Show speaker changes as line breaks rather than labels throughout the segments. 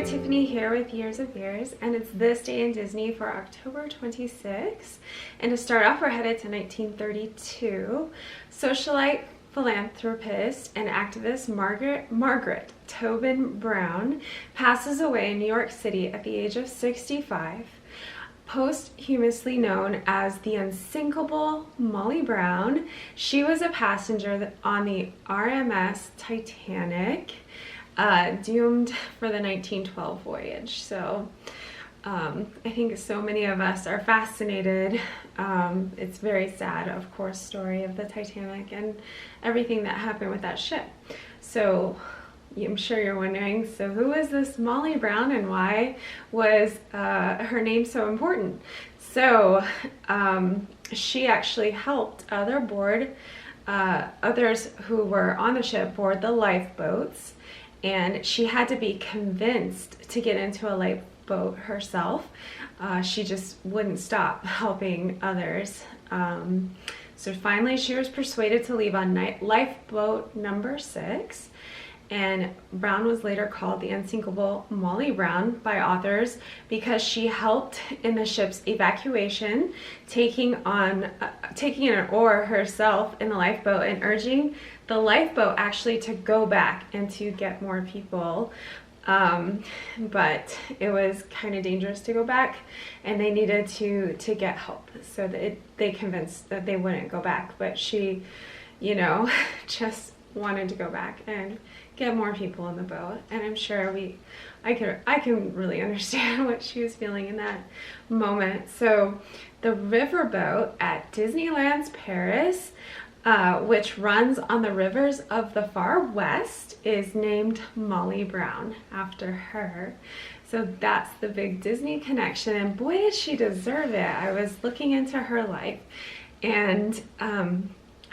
Tiffany here with Years of Years, and it's This Day in Disney for October 26th. And to start off, we're headed to 1932. Socialite, philanthropist, and activist Margaret Tobin Brown passes away in New York City at the age of 65. Posthumously known as the Unsinkable Molly Brown, she was a passenger on the RMS Titanic, doomed for the 1912 voyage. So I think so many of us are fascinated. It's very sad, of course, story of the Titanic and everything that happened with that ship. So I'm sure you're wondering, so who is this Molly Brown and why was her name so important? So she actually helped others who were on the ship board the lifeboats, and she had to be convinced to get into a lifeboat herself. She just wouldn't stop helping others. So finally she was persuaded to leave on lifeboat number 6. And Brown was later called the Unsinkable Molly Brown by authors because she helped in the ship's evacuation, taking an oar herself in the lifeboat and urging the lifeboat actually to go back and to get more people. But it was kind of dangerous to go back, and they needed to get help. So they convinced that they wouldn't go back, but she, just wanted to go back and get more people in the boat. And I'm sure I can really understand what she was feeling in that moment. So the riverboat at Disneyland Paris, which runs on the rivers of the far west, is named Molly Brown after her. So that's the big Disney connection, and boy did she deserve it. I was looking into her life, and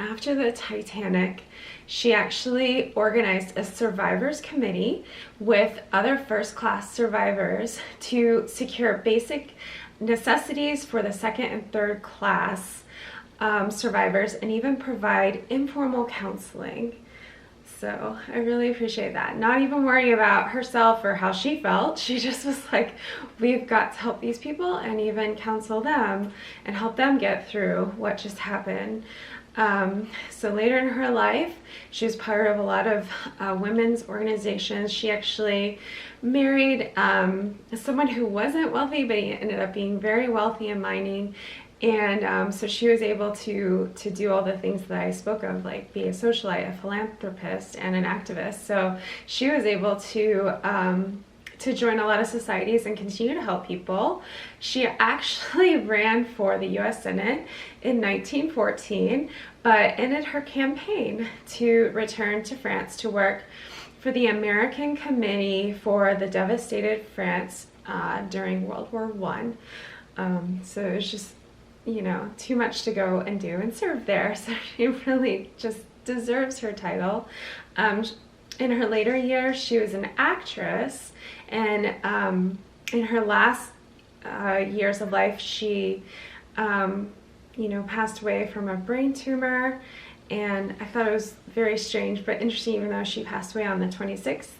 after the Titanic, she actually organized a survivors committee with other first-class survivors to secure basic necessities for the second and third class survivors, and even provide informal counseling. So I really appreciate that. Not even worrying about herself or how she felt. She just was like, we've got to help these people and even counsel them and help them get through what just happened. So later in her life, she was part of a lot of women's organizations. She actually married someone who wasn't wealthy, but he ended up being very wealthy in mining. And so she was able to do all the things that I spoke of, like be a socialite, a philanthropist, and an activist. So she was able to join a lot of societies and continue to help people. She actually ran for the U.S. Senate in 1914, but ended her campaign to return to France to work for the American Committee for the devastated France during World War I. So it was just, too much to go and do and serve there. So she really just deserves her title. In her later years, she was an actress, and in her last years of life, she, passed away from a brain tumor. And I thought it was very strange but interesting, even though she passed away on the 26th.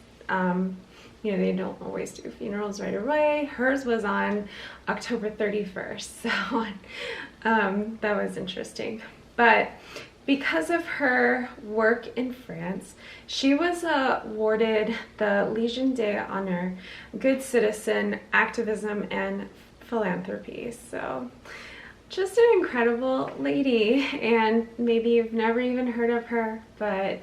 They don't always do funerals right away. Hers was on October 31st, so that was interesting. But because of her work in France, she was awarded the Legion d'Honneur, Good Citizen, Activism, and Philanthropy. So just an incredible lady, and maybe you've never even heard of her, but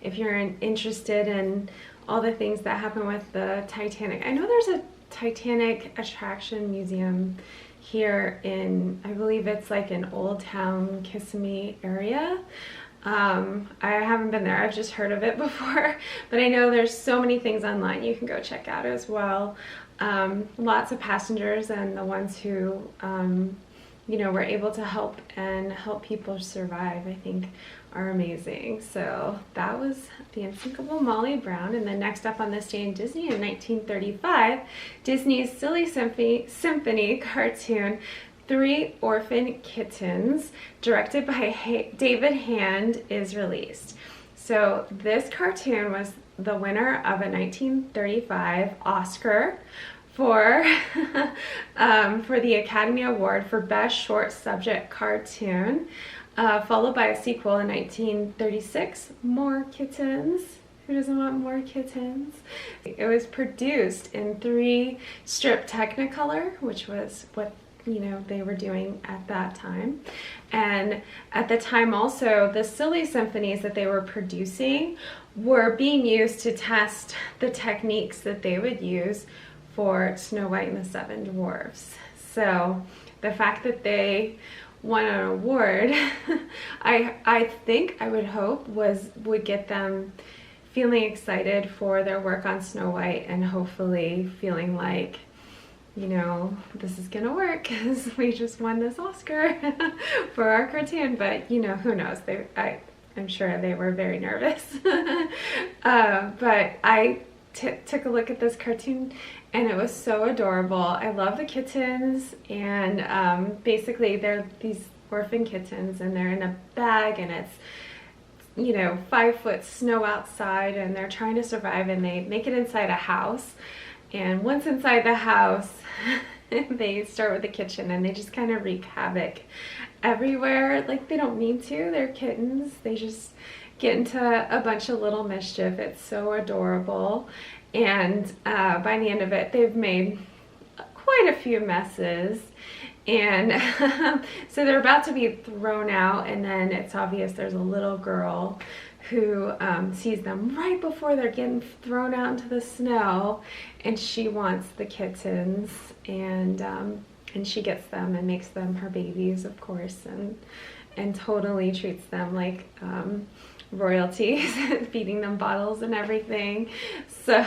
if you're interested in all the things that happened with the Titanic, I know there's a Titanic attraction museum here in, I believe it's like in Old Town, Kissimmee area. I haven't been there, I've just heard of it before, but I know there's so many things online you can go check out as well. Lots of passengers and the ones who, were able to help people survive, I think are amazing. So that was the Unsinkable Molly Brown. And then next up on This Day in Disney in 1935, Disney's Silly Symphony cartoon Three Orphan Kittens, directed by David Hand, is released. So this cartoon was the winner of a 1935 Oscar for the Academy Award for Best Short Subject Cartoon, followed by a sequel in 1936, More Kittens. Who doesn't want more kittens? It was produced in 3 strip Technicolor, which was what they were doing at that time. And at the time also, the Silly Symphonies that they were producing were being used to test the techniques that they would use for Snow White and the Seven Dwarfs. So the fact that they won an award, I think, I would hope, would get them feeling excited for their work on Snow White, and hopefully feeling like, this is gonna work because we just won this Oscar for our cartoon. But who knows? I'm sure they were very nervous. But I took a look at this cartoon and it was so adorable. I love the kittens, and basically they're these orphan kittens and they're in a bag, and it's 5 foot snow outside, and they're trying to survive, and they make it inside a house. And once inside the house, they start with the kitchen and they just kind of wreak havoc everywhere. Like, they don't mean to, they're kittens. They just get into a bunch of little mischief. It's so adorable. And by the end of it, they've made quite a few messes. And so they're about to be thrown out, and then it's obvious there's a little girl who sees them right before they're getting thrown out into the snow, and she wants the kittens, and she gets them and makes them her babies, of course, and totally treats them like royalty, feeding them bottles and everything. So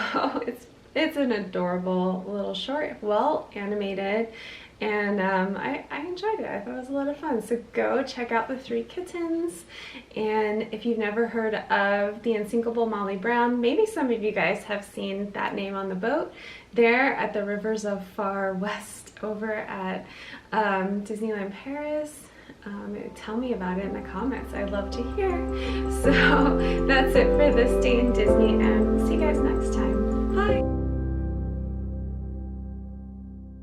it's an adorable little short, well animated. And I enjoyed it. I thought it was a lot of fun. So go check out the 3 Kittens. And if you've never heard of the Unsinkable Molly Brown, maybe some of you guys have seen that name on the boat there at the Rivers of Far West over at Disneyland Paris. Tell me about it in the comments. I'd love to hear. So that's it for this day in Disney, and we'll see you guys next time. Bye!